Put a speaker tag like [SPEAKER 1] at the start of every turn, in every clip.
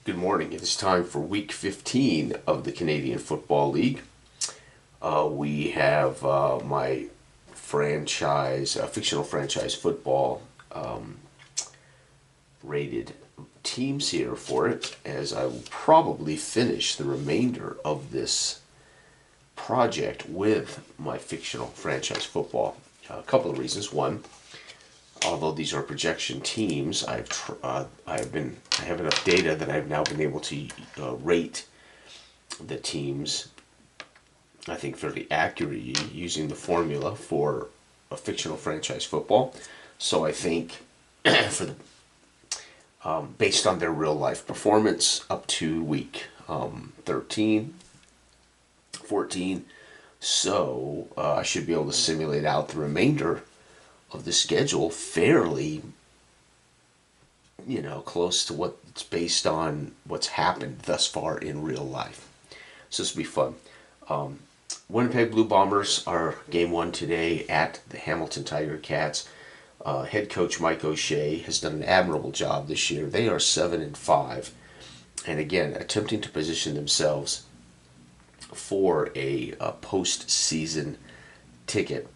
[SPEAKER 1] Good morning. It is time for week 15 of the Canadian Football League. We have my fictional franchise football rated teams here for it, as I will probably finish the remainder of this project with my fictional franchise football. A couple of reasons. One, although these are projection teams, I have enough data that I've now been able to rate the teams, I think, fairly accurately using the formula for a fictional franchise football. So I think for the based on their real life performance up to week 13, 14, so I should be able to simulate out the remainder of the schedule fairly, close to what's based on what's happened thus far in real life. So this will be fun. Winnipeg Blue Bombers are game one today at the Hamilton Tiger Cats. Head coach Mike O'Shea has done an admirable job this year. They are 7-5, and again attempting to position themselves for a postseason ticket.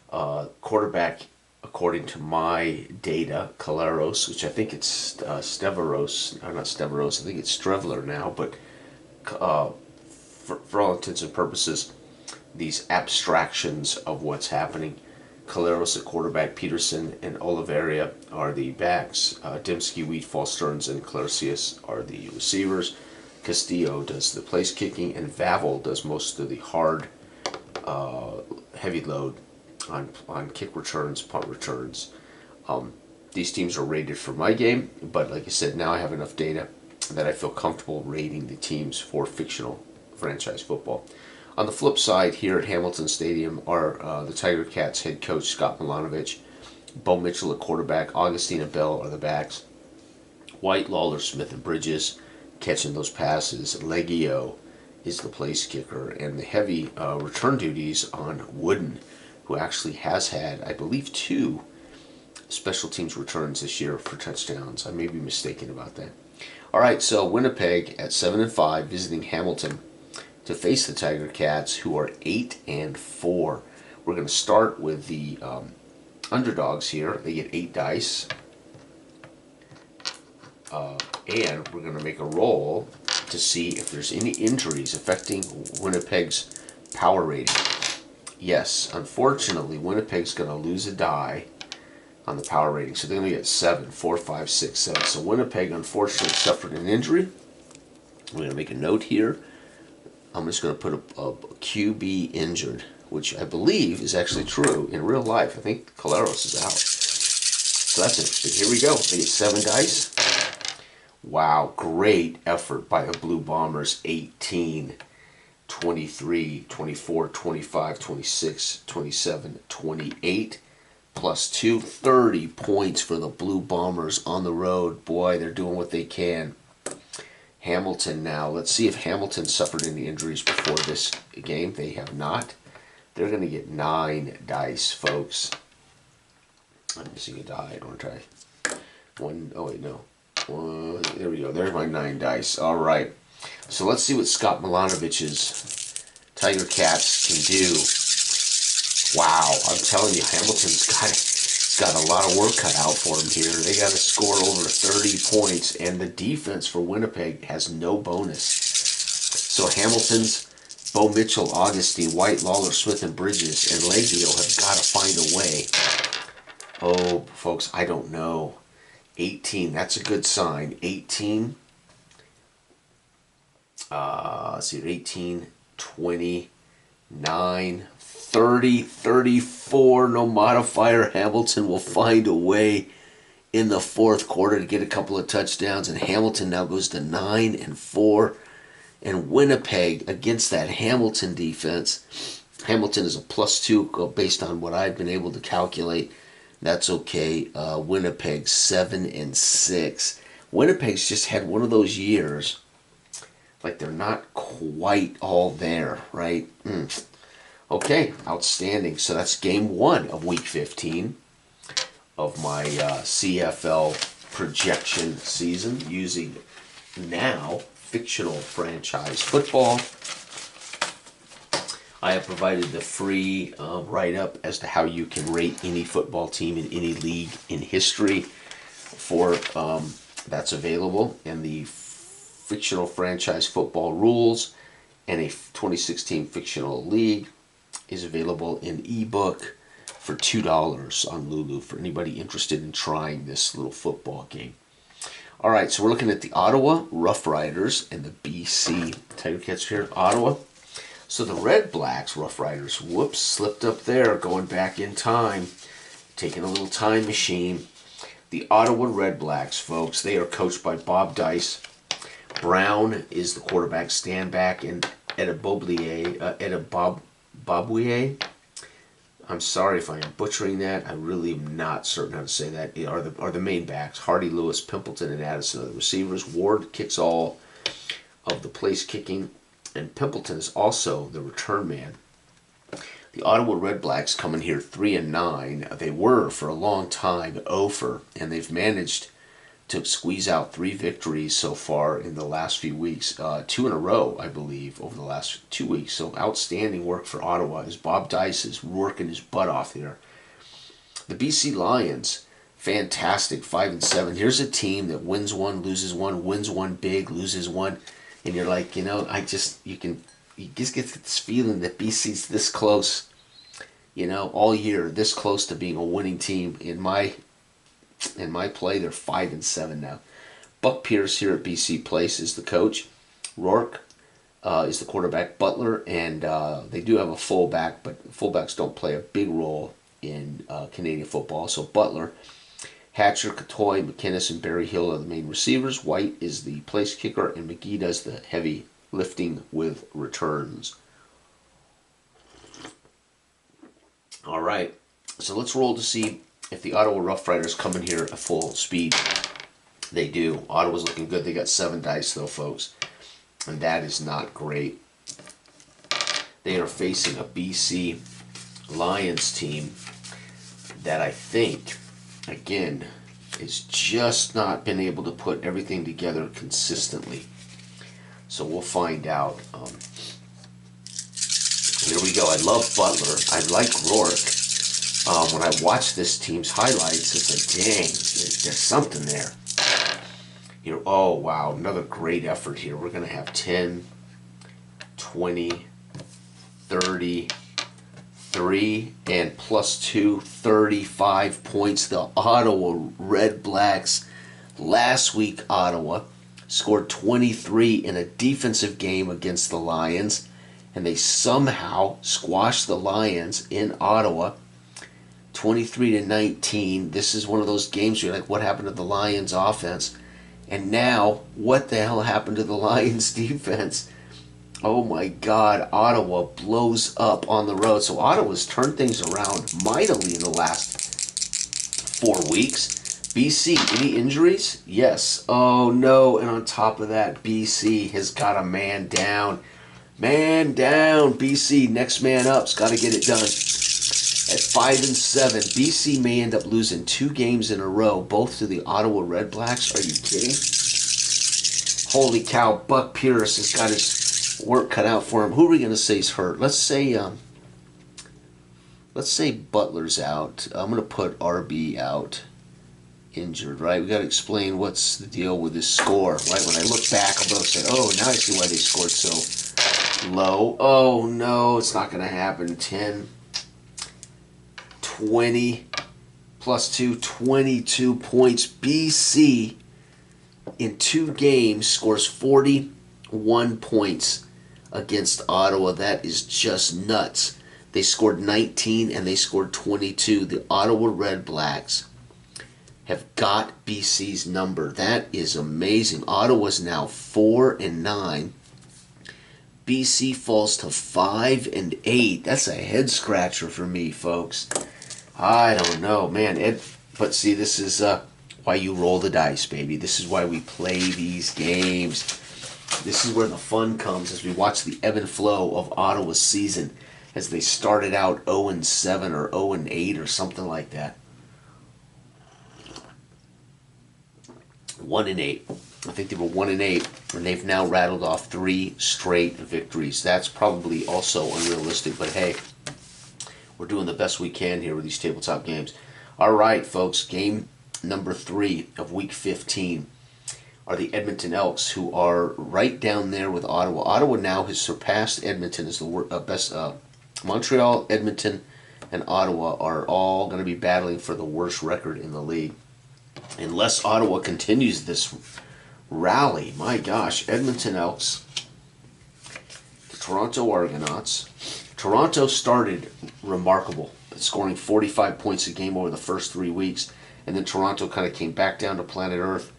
[SPEAKER 1] Quarterback, according to my data, Caleros, which I think it's Steveros, or not Steveros, I think it's Strevler now, but for all intents and purposes, these abstractions of what's happening. Caleros at quarterback, Peterson and Oliveria are the backs, Dembski, Wheatfall, Stearns, and Clarcius are the receivers. Castillo does the place kicking, and Vavel does most of the hard, heavy load on kick returns, punt returns. These teams are rated for my game, but like I said, now I have enough data that I feel comfortable rating the teams for fictional franchise football. On the flip side, here at Hamilton Stadium are the Tiger Cats head coach Scott Milanovic, Bo Mitchell at quarterback, Augustine and Bell are the backs, White, Lawler, Smith, and Bridges catching those passes. Leggio is the place kicker, and the heavy return duties on Wooden, who actually has had, I believe, 2 special teams returns this year for touchdowns. I may be mistaken about that. All right, so Winnipeg at 7-5 visiting Hamilton to face the Tiger Cats, who are 8-4. We're going to start with the underdogs here. They get 8 dice. And we're going to make a roll to see if there's any injuries affecting Winnipeg's power rating. Yes, unfortunately, Winnipeg's going to lose a die on the power rating. So they're going to get 7, 4, 5, 6, 7. So Winnipeg, unfortunately, suffered an injury. We're going to make a note here. I'm just going to put a QB injured, which I believe is actually true in real life. I think Caleros is out. So that's interesting. Here we go. They get 7 dice. Wow, great effort by the Blue Bombers. 18, 23, 24, 25, 26, 27, 28, plus 2, 30 points for the Blue Bombers on the road. Boy, they're doing what they can. Hamilton now. Let's see if Hamilton suffered any injuries before this game. They have not. They're going to get 9 dice, folks. I'm missing a die, aren't I? Oh wait, no. There we go. There's my 9 dice. All right. So let's see what Scott Milanovic's Tiger Cats can do. Wow, I'm telling you, Hamilton's got a lot of work cut out for him here. They got to score over 30 points, and the defense for Winnipeg has no bonus. So Hamilton's Bo Mitchell, Augustine, White, Lawler, Smith, and Bridges, and Leggio have got to find a way. Oh, folks, I don't know. 18, that's a good sign. 18, let's see, 18, 29, 30, 34, no modifier. Hamilton will find a way in the fourth quarter to get a couple of touchdowns, and Hamilton now goes to 9-4. And Winnipeg, against that Hamilton defense, Hamilton is a +2 based on what I've been able to calculate. That's okay. Winnipeg 7-6. Winnipeg's just had one of those years, like they're not quite all there, right? Okay, outstanding. So that's game 1 of week 15 of my CFL projection season using now fictional franchise football. I have provided the free write-up as to how you can rate any football team in any league in history. That's available, and the fictional franchise football rules and a 2016 fictional league is available in ebook for $2 on Lulu for anybody interested in trying this little football game. All right, so we're looking at the Ottawa Rough Riders and the BC Tiger Cats here. Ottawa. So the Red Blacks Rough Riders, whoops, slipped up there, going back in time, taking a little time machine. The Ottawa Red Blacks, folks, they are coached by Bob Dice. Brown is the quarterback, Stanback, and Bobouye. I'm sorry if I am butchering that. I really am not certain how to say that. Are the main backs. Hardy, Lewis, Pimpleton, and Addison are the receivers. Ward kicks all of the place kicking, and Pimpleton is also the return man. The Ottawa Red Blacks come in here 3-9. They were for a long time 0-for, and they've managed to squeeze out 3 victories so far in the last few weeks. 2 in a row, I believe, over the last 2 weeks. So outstanding work for Ottawa as Bob Dice is working his butt off here. The BC Lions, fantastic, 5-7. Here's a team that wins one, loses one, wins one big, loses one, and you're like, you just get this feeling that BC's this close, all year, this close to being a winning team. In my play, they're 5-7 now. Buck Pierce here at BC Place is the coach. Rourke is the quarterback. Butler, and they do have a fullback, but fullbacks don't play a big role in Canadian football. So Butler, Hatcher, Katoy, McInnes, and Barry Hill are the main receivers. White is the place kicker, and McGee does the heavy lifting with returns. All right, so let's roll to see if the Ottawa Rough Riders come in here at full speed. They do. Ottawa's looking good. They got 7 dice, though, folks, and that is not great. They are facing a BC Lions team that I think, again, is just not been able to put everything together consistently. So we'll find out. Here we go. I love Butler. I like Rourke. When I watch this team's highlights, it's like, dang, there's something there. Oh, wow, another great effort here. We're going to have 10, 20, 30, 3, and +2, 35 points. The Ottawa Red Blacks, last week, Ottawa scored 23 in a defensive game against the Lions, and they somehow squashed the Lions in Ottawa 23-19. This is one of those games where you're like, what happened to the Lions offense? And now, what the hell happened to the Lions defense? Oh my God, Ottawa blows up on the road. So Ottawa's turned things around mightily in the last 4 weeks. BC, any injuries? Yes. Oh no, and on top of that, BC has got a man down. Man down, BC, next man up's got to get it done. At 5-7, BC may end up losing 2 games in a row, both to the Ottawa Red Blacks. Are you kidding? Holy cow, Buck Pierce has got his work cut out for him. Who are we going to say is hurt? Let's say Butler's out. I'm going to put RB out, injured, right? We got to explain what's the deal with this score, right? When I look back, I'm going to say, oh, now I see why they scored so low. Oh, no, it's not going to happen. 10, 20, +2, 22 points. BC in 2 games scores 41 points against Ottawa. That is just nuts. They scored 19 and they scored 22. The Ottawa Red Blacks have got BC's number. That is amazing. Ottawa's now 4-9. BC falls to 5-8. That's a head scratcher for me, folks. I don't know, man. But see, this is why you roll the dice, baby. This is why we play these games. This is where the fun comes as we watch the ebb and flow of Ottawa's season as they started out 0-7 or 0-8 or something like that. 1-8. I think they were 1-8, and they've now rattled off 3 straight victories. That's probably also unrealistic, but hey, we're doing the best we can here with these tabletop games. All right, folks, game number 3 of week 15 are the Edmonton Elks, who are right down there with Ottawa. Ottawa now has surpassed Edmonton as the best. Montreal, Edmonton, and Ottawa are all going to be battling for the worst record in the league. Unless Ottawa continues this rally, my gosh, Edmonton Elks, the Toronto Argonauts. Toronto started remarkable, scoring 45 points a game over the first 3 weeks, and then Toronto kind of came back down to planet Earth.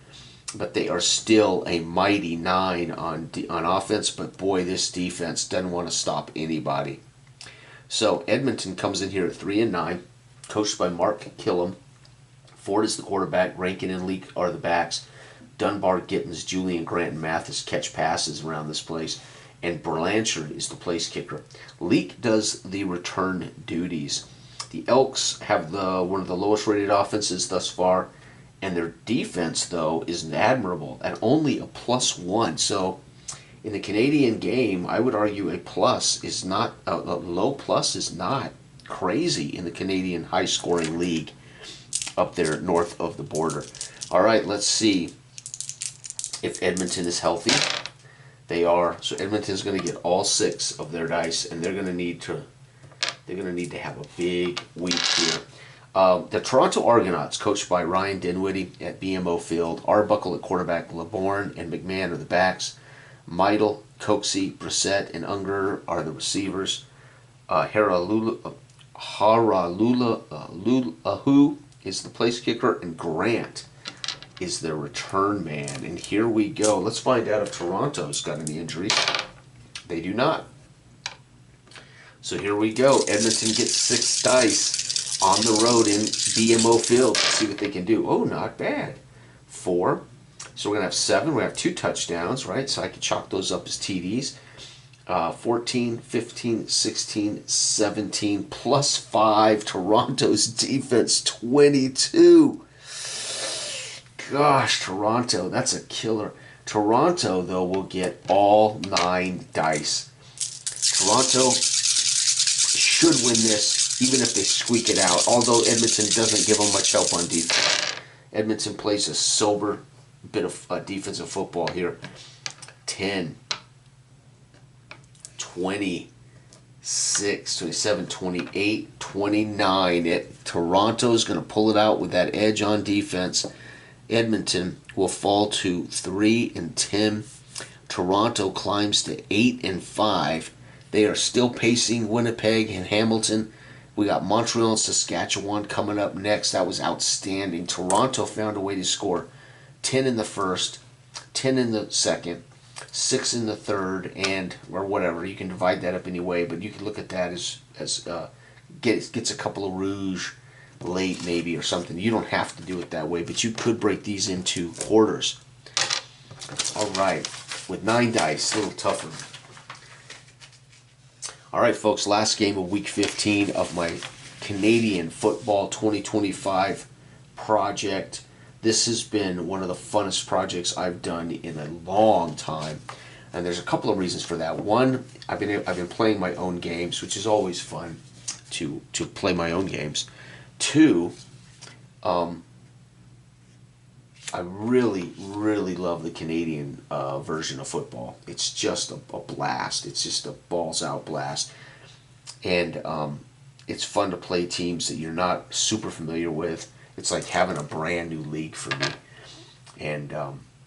[SPEAKER 1] But they are still a mighty 9 on offense. But boy, this defense doesn't want to stop anybody. So Edmonton comes in here at 3-9, coached by Mark Killam. Ford is the quarterback. Rankin and Leak are the backs. Dunbar, Gittins, Julian Grant, and Mathis catch passes around this place. And Blanchard is the place kicker. Leak does the return duties. The Elks have one of the lowest rated offenses thus far. And their defense, though, is admirable at only a +1. So in the Canadian game, I would argue a low plus is not crazy in the Canadian high-scoring league up there north of the border. All right, let's see if Edmonton is healthy. They are. So Edmonton's going to get all 6 of their dice, and they're going to need to have a big week here. The Toronto Argonauts, coached by Ryan Dinwiddie at BMO Field. Arbuckle at quarterback. LeBourne and McMahon are the backs. Meidel, Coxey, Brissett, and Unger are the receivers. Haralulahu is the place kicker, and Grant is their return man. And here we go. Let's find out if Toronto's got any injuries. They do not. So here we go. Edmonton gets 6 dice on the road in BMO Field. Let's see what they can do. Oh, not bad. 4. So we're going to have 7. We're going to have 2 touchdowns, right? So I can chalk those up as TDs. 14, 15, 16, 17, +5. Toronto's defense, 22. Gosh, Toronto, that's a killer. Toronto, though, will get all 9 dice. Toronto should win this, even if they squeak it out, although Edmonton doesn't give them much help on defense. Edmonton plays a sober bit of defensive football here. 10, 26, 27, 28, 29. Toronto's going to pull it out with that edge on defense. Edmonton will fall to 3-10. Toronto climbs to 8-5. They are still pacing Winnipeg and Hamilton. We got Montreal and Saskatchewan coming up next. That was outstanding. Toronto found a way to score 10 in the first, 10 in the second, 6 in the third, or whatever. You can divide that up any way, but you can look at that as gets a couple of rouge late maybe or something. You don't have to do it that way, but you could break these into quarters. All right, with 9 dice, a little tougher. All right, folks, last game of Week 15 of my Canadian Football 2025 project. This has been one of the funnest projects I've done in a long time, and there's a couple of reasons for that. One, I've been playing my own games, which is always fun to play my own games. 2, I really, really love the Canadian version of football. It's just a blast. It's just a balls-out blast. And it's fun to play teams that you're not super familiar with. It's like having a brand new league for me. And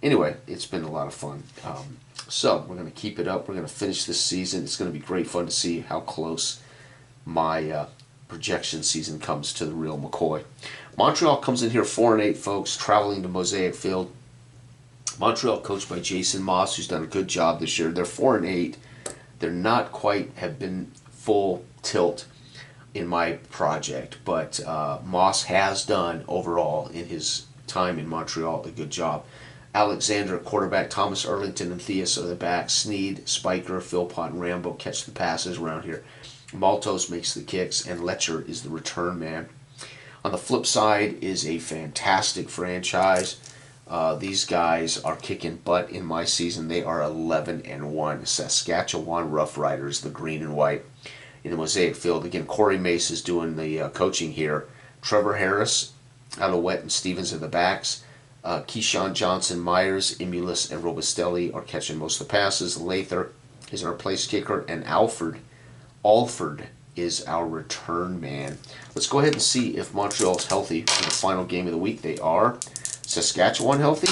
[SPEAKER 1] anyway, it's been a lot of fun. So we're going to keep it up. We're going to finish this season. It's going to be great fun to see how close my projection season comes to the real McCoy. Montreal comes in here 4-8, folks, traveling to Mosaic Field. Montreal coached by Jason Moss, who's done a good job this year. They're 4-8. They're not quite have been full tilt in my project, but Moss has done overall in his time in Montreal a good job. Alexander, quarterback, Thomas Erlington and Theus are the backs. Sneed, Spiker, Philpott, and Rambo catch the passes around here. Maltos makes the kicks, and Letcher is the return man. On the flip side is a fantastic franchise These guys are kicking butt in my season. They are 11-1. Saskatchewan Roughriders, the green and white, in the Mosaic Field. Again, Corey Mace is doing the coaching here. Trevor Harris, Alouette and Stevens in the backs. Keyshawn Johnson, Myers, Imulus, and Robustelli are catching most of the passes. Lather is our place kicker, and Alford is our return man. Let's go ahead and see if Montreal's healthy for the final game of the week. They are. Saskatchewan healthy?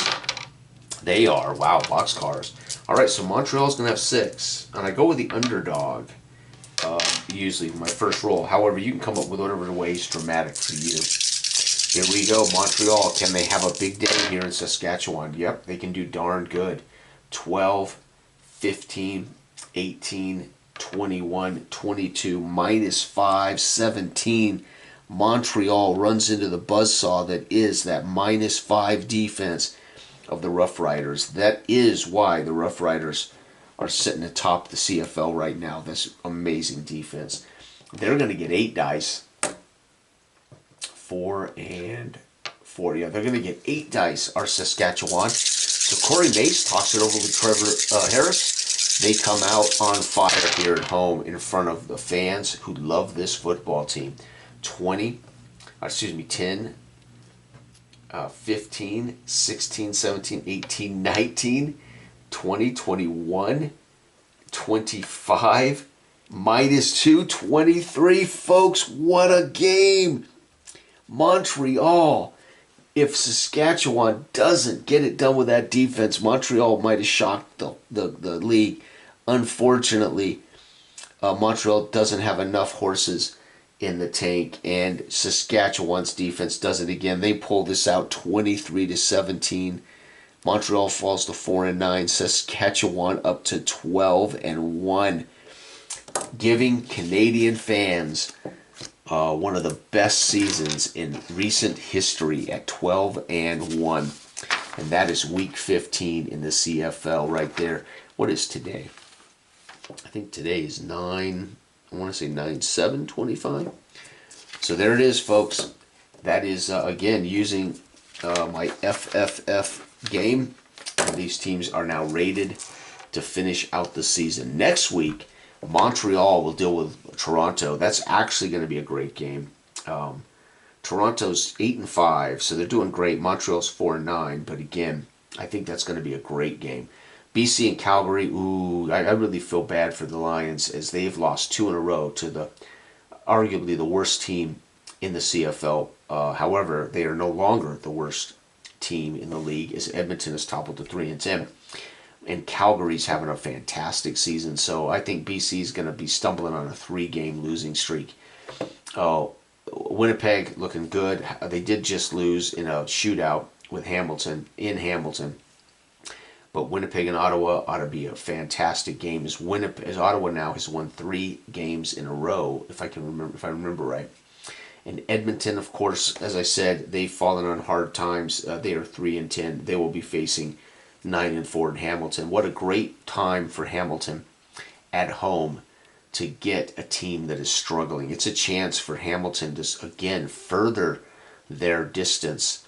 [SPEAKER 1] They are. Wow, boxcars. All right, so Montreal's going to have 6. And I go with the underdog, usually my first roll. However, you can come up with whatever way is dramatic for you. Here we go, Montreal. Can they have a big day here in Saskatchewan? Yep, they can do darn good. 12, 15, 18, 21, 22, -5, 17. Montreal runs into the buzzsaw that is that -5 defense of the Rough Riders. That is why the Rough Riders are sitting atop the CFL right now. This amazing defense. They're going to get 8 dice. 4 and 4. Yeah, they're going to get 8 dice, our Saskatchewan. So Corey Mace talks it over with Trevor Harris. They come out on fire here at home in front of the fans who love this football team. 10, 15, 16, 17, 18, 19, 20, 21, 25, -2, 23. Folks, what a game! Montreal, if Saskatchewan doesn't get it done with that defense, Montreal might have shocked the league. Unfortunately, Montreal doesn't have enough horses in the tank, and Saskatchewan's defense does it again. They pull this out 23-17. Montreal falls to 4-9. Saskatchewan up to 12-1, giving Canadian fans one of the best seasons in recent history at 12-1, and that is week 15 in the CFL right there. What is today? I think today is 9. I want to say 9/7/25. So there it is, folks. That is again using my FFF game. And these teams are now rated to finish out the season. Next week, Montreal will deal with Toronto. That's actually going to be a great game. Toronto's 8-5, so they're doing great. Montreal's 4-9, but again, I think that's going to be a great game. BC and Calgary, ooh, I really feel bad for the Lions as they've lost 2 in a row to the arguably the worst team in the CFL. However, they are no longer the worst team in the league as Edmonton is toppled to 3-10. And Calgary's having a fantastic season, so I think BC is going to be stumbling on a 3-game losing streak. Winnipeg looking good. They did just lose in a shootout with Hamilton in Hamilton. But Winnipeg and Ottawa ought to be a fantastic game. As Ottawa now has won 3 games in a row, if I remember right. And Edmonton, of course, as I said, they've fallen on hard times. They are 3-10. They will be facing 9-4 in Hamilton. What a great time for Hamilton at home to get a team that is struggling. It's a chance for Hamilton to again further their distance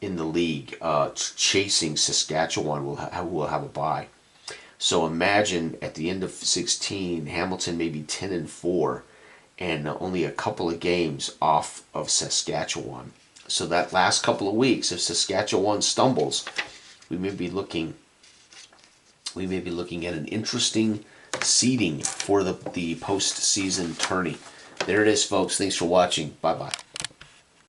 [SPEAKER 1] in the league, chasing Saskatchewan will have a bye. So imagine at the end of 16, Hamilton may be 10-4 and only a couple of games off of Saskatchewan. So that last couple of weeks, if Saskatchewan stumbles, we may be looking at an interesting seeding for the postseason tourney. There it is, folks. Thanks for watching. Bye-bye.